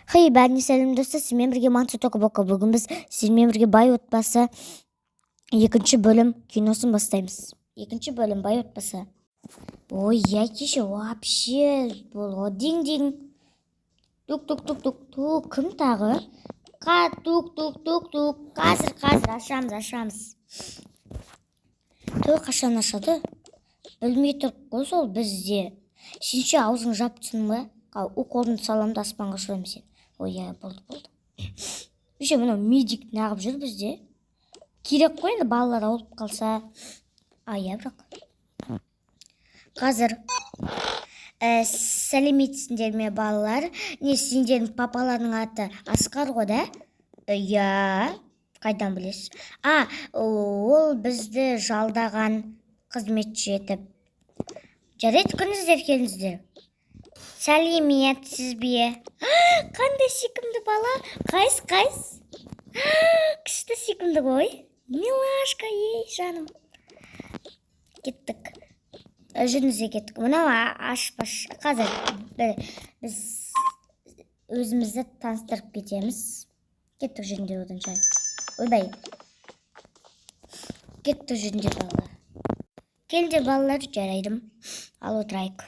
Хей, бәріне сәлем достар, сізбен бірге Мансұр Тоқыбоқа. Бүгін біз сізбен бірге Бай отбасы екінші бөлім киносын бастаймыз. Екінші бөлім Бай отбасы. Ой, я кеше вообще бұл динг-динг. Тук-тук-тук-тук-тук. Кім тағы? Тук-тук-тук-тук. Қазір ашамыз. Той қашан ашады? Білмей тұрып қой сол бізде. Сенше аузың жап түсін бе? Уколдың саламды аспанға ұшырамын сен. Ой, болды. Еще мынау медик нағып жүр бізде. Керек қой енді балалар ауырып қалса. Бірақ. Қазір сәлеметсіңдер ме балалар? Не сендердің папаларының аты Асқар ғой да? Қайдан білесіз? Ол бізді жалдаған қызметші етіп. Жарайды, күніздер келіңіздер. Сәлеметсіз бе? Қандай сүйкімді бала? Қайс? Күшті сүйкімді ғой. Милашка, ей жаным. Кеттік. Жүріңізге кеттік. Мынау ашпаш. Қазір біз өзімізді таныстырып кетеміз. Кеттік жүріңдер одан жай. Ойбай. Кеттік жүріңдер балалар. Келдер балалар, жарайдым. Ал отырайық.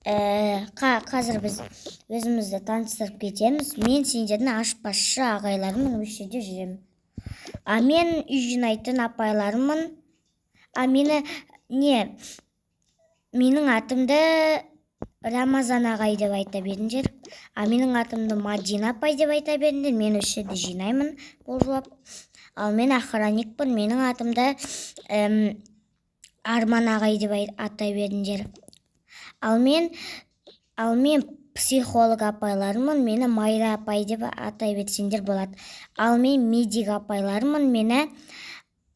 Қазір біз өзімізді таныстырып кетеміз. Мен сендердің ашпашы ағайларымын, осы жерде жүремін. Мен үй жинайтын апайларымын. Менің атымды Рамазан ағай деп айта беріңдер. Менің атымды Мадина апай деп айта беріңдер. Мен осы жерде жинаймын болжылап. Ал мен охранникпін. Менің атымды Арман ағай деп атай беріңдер. Ал мен психолог апайларымын, мені Майра апай деп атай берсеңдер болады. Ал мен медик апайларымын, мені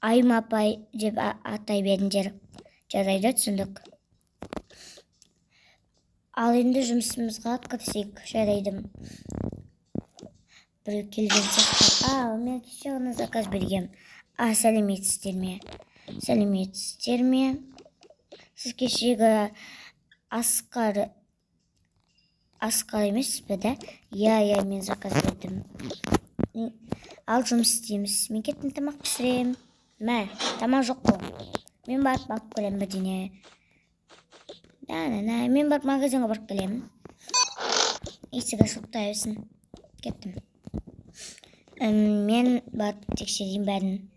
Айма апай деп атай беріңдер. Жарайды, түсіндік. Ал енді жұмысымызға кірісейік. Жарайды. Бір келген сияқты. Мен кеше ғана заказ бергем. Сәлеметсіздер ме? Сәлеметсіздер ме? Сіз кешегі Асқар емес пе, да? Мен заказ бердім. Ал жұмыс істейміз. Мен кеттім тамақ пісірем. Тамақ жоқ қой. Мен барып келем бірдеңе. Мен барып магазинға барып келем. Есік ашылып тұрсын. Кеттім. Мен барып тексерейін бәрін.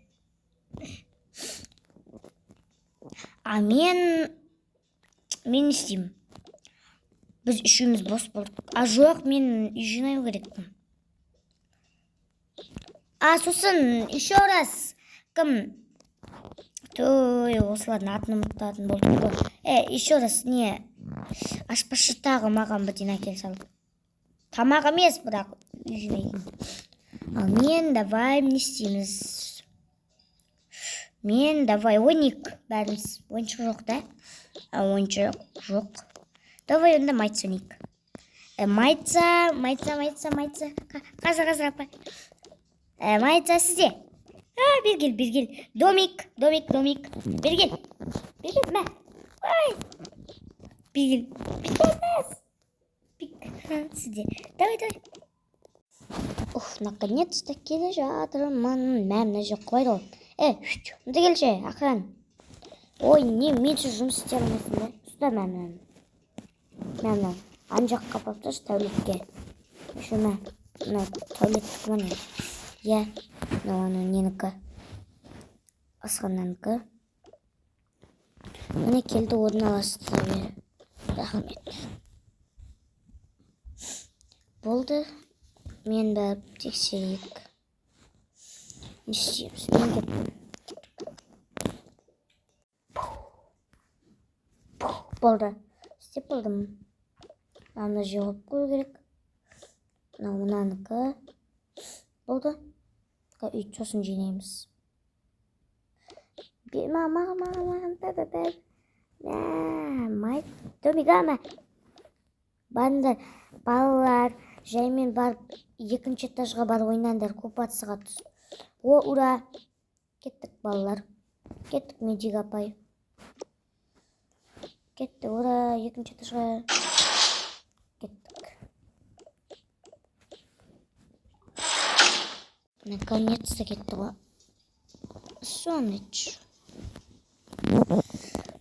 Мен істеймін. Біз үшеуміз бос болдық. Жоқ, мен үй жинау керекпін. Сосын, еще раз. Кім? Осылардың атын ұмытатын болдық. Еще раз, не? Ашпашы тағы маған бірден әкел салып. Тамақ емес, бірақ үй жинайтын. Ал мен давай не істейміз? Мен давай ойнайық бәріміз. Ойыншық жоқ, да? Ойыншық жоқ. Давай онда майца ойнайық. Майца. Қазір апай. Майца сізде. Бергел. Домик. Бергел. Мә. Бергел. Сізде. Давай. Наконец-то келе жатырмын. Мә жоқ қойды ол. Мұнда келші, ақыран. Ой, менші жұмыс істер алмайсың ба? Ұста мә. Ан жаққа қапапташ тәулетке. Мына тәулеттік мұны. Оны ненікі. Асқаннанкі. Мені келді орын аласыз бері. Рахмет. Болды. Мен бәріп тексерейік. Не істейміз? Мен кеттім. Болды. Істеп болдым. Мына жауап қою керек. Мынаныкі. Болды. Сосын жинаймыз. Домиға. Барыңдар, балалар, жаймен барып, екінші этажға бар ойнаңдар, купатсыға түс. Ура! Кеттік балалар. Кеттік медик апай. Кетті, ура, екінші этажға. Кеттік. Наконец-то кетті ғой. Соныч.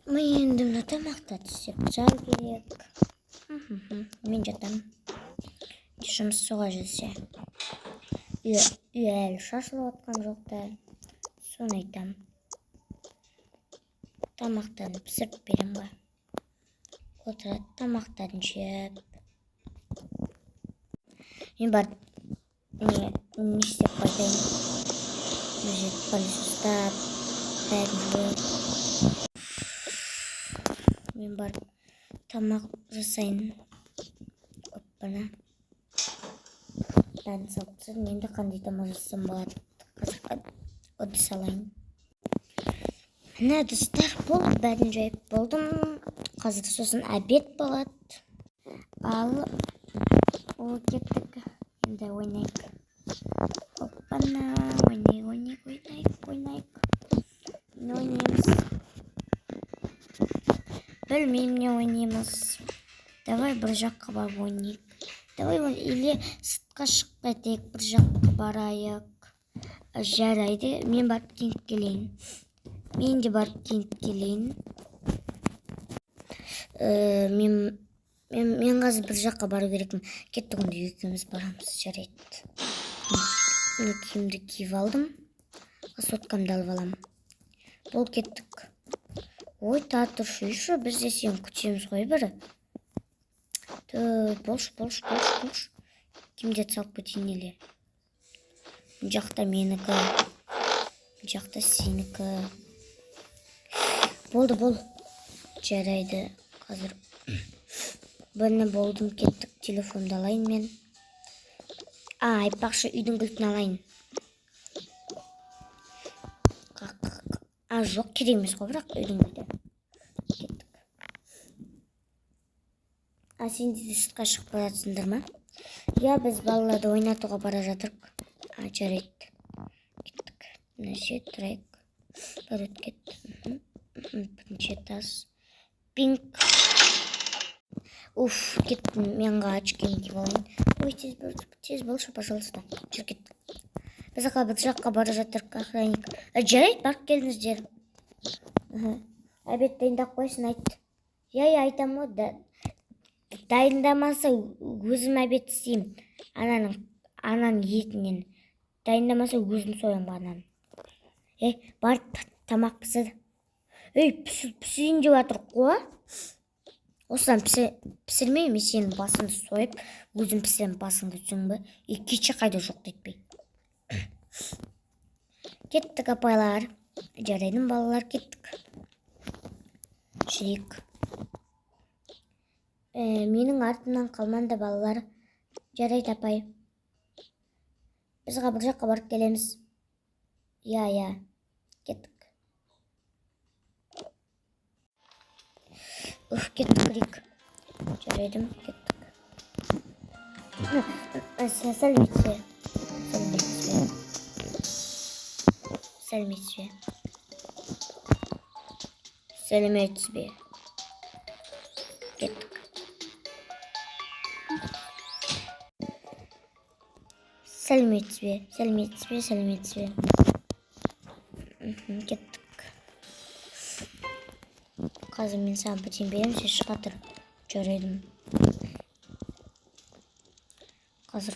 Мы енді мына тамақта түсіп жау керек. Мен жатам. Жұмыс соға жүрсе. Үй әлі шашылып атқан жоқта. Соны айтам. Тамақтан пісіріп берем ба. Отырады тамақтарын жеп. Мен бар не істеп қайтайын. Мына пылесостап бәрін жуып. Мен бар тамақ жасайын. Оппана. Бәрін салып тастадым. Енді қандай тамақ жасасам болады. Қазір ыдыс алайын. Мына ыдыстар болып бәрін жайып болдым. Қазір сосын обед болады. Ал ол кеттік. Енді ойнайық. Оппана, ойнайық. Не ойнаймыз? Білмеймін, не ойнаймыз. Давай бір жаққа барып ойнайық. Давай или сыртқа шығып кетейік, бір жаққа барайық. Жарайды, мен барып киініп келейін. Мен де барып киініп келейін. Мен қазір бір жаққа бару керекпін. Кеттік онда екеуміз барамыз, жарайды. Мен киімді киіп алдым. Соткамды алып алам. Бол кеттік. Ой, тұршы, біз де сен күтеміз ғой бірі. Болшы. Кімде салып кетейін еле. Бұл жақта менікі. Бұл жақта сенікі. Болды. Жарайды. Қазір біріне болдым, кеттік. Телефонды алайын мен. Айтпақшы үйдің кілтін алайын. Жоқ, керек емес қой, бірақ үйдің кілті. Кеттік. Сенде де сыртқа шығып баратсыңдар ма? Біз балаларды ойнатуға бара жатырық. Жарайды. Кеттік. Нәрсе тұрайық. Бір өткет. Бірінші тас. Пинк. Кеттім. Менға очкені киіп алайын. Ой, тез болшы, пожалуйста. Жүр кеттік. Біз бір жаққа бара жатырық, охранник. Жарайды, барып келіңіздер. Обед дайындап қойсын, айт. Айтам ғой. Дайындамаса өзім обед істеймін. Ананың етінен. Дайындамаса өзім соям ананы. Бар тамақ пісір. Пісірейін деп жатыр қой. Осыдан пісірмеймін, сенің басыңды сойып, өзім пісірем басыңды түсің бі. Кеше қайда жоқ детпей. Кеттік апайлар. Жарайдың балалар, кеттік. Жүрек. Менің артымнан қалманды балалар. Жарайды апай. Бізға бір жаққа барып келеміз. Кеттік. Кеттік рик. Жарайдым, кеттік. Сәлеметсіз. Кеттік. Сәлеметсіз. Кеттік. Қазір мен саған бітен берем, сен шығатыр. Жарайдым. Қазір.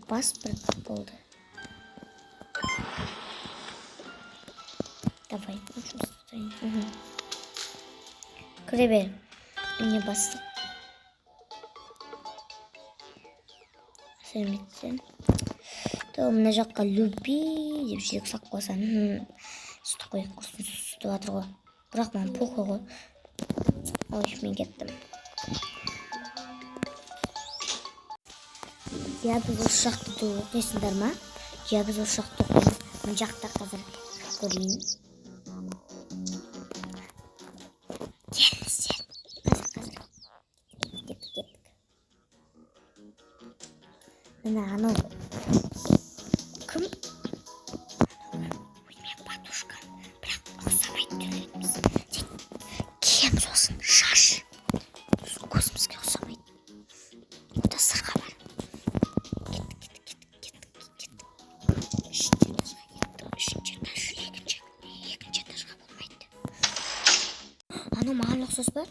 Паспорт болды. Давай, кіре бер. Міне бастық. Сәлеметсің. Мына жаққа люби деп жүрек сақ қойсан. Сүті қойып қосын, сүті батыр ғой. Бірақ маған похуй ғой. Ой, мен кеттім. Біз осы жақты оқисыңдар ма? Біз осы жақты оқимыз. Мен жақта қазір көрейін. Келіңіздер. Қазір. Кеттік. Міне анау. Кім? Мен батушкам. Бірақ ұқсамайды түрлеріміз. Кем сосын шаш. Көзім ұқсас ба?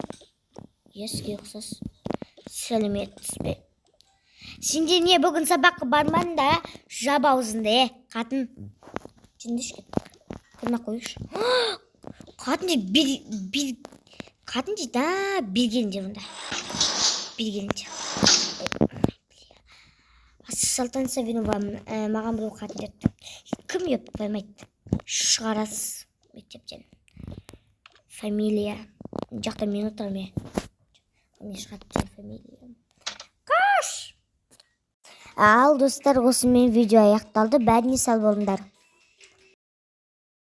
Еске ұқсас. Сәлеметсіз бе? Сенде не бүгін сабаққа бармадың да? Жап аузыңды, қатын. Жындышке. Күнақ қойыш. Қатын дейді, да, бергенде бұнда. Бергенде. Салтан Савинова маған бұл қатын деді. Кім еп қоймайды? Шығарасыз мектептен. Фамилия. Жақта мен отырмын. Не шығады фамилия. Қаш! Ал достар, осымен видео аяқталды. Бәріне сау болыңдар.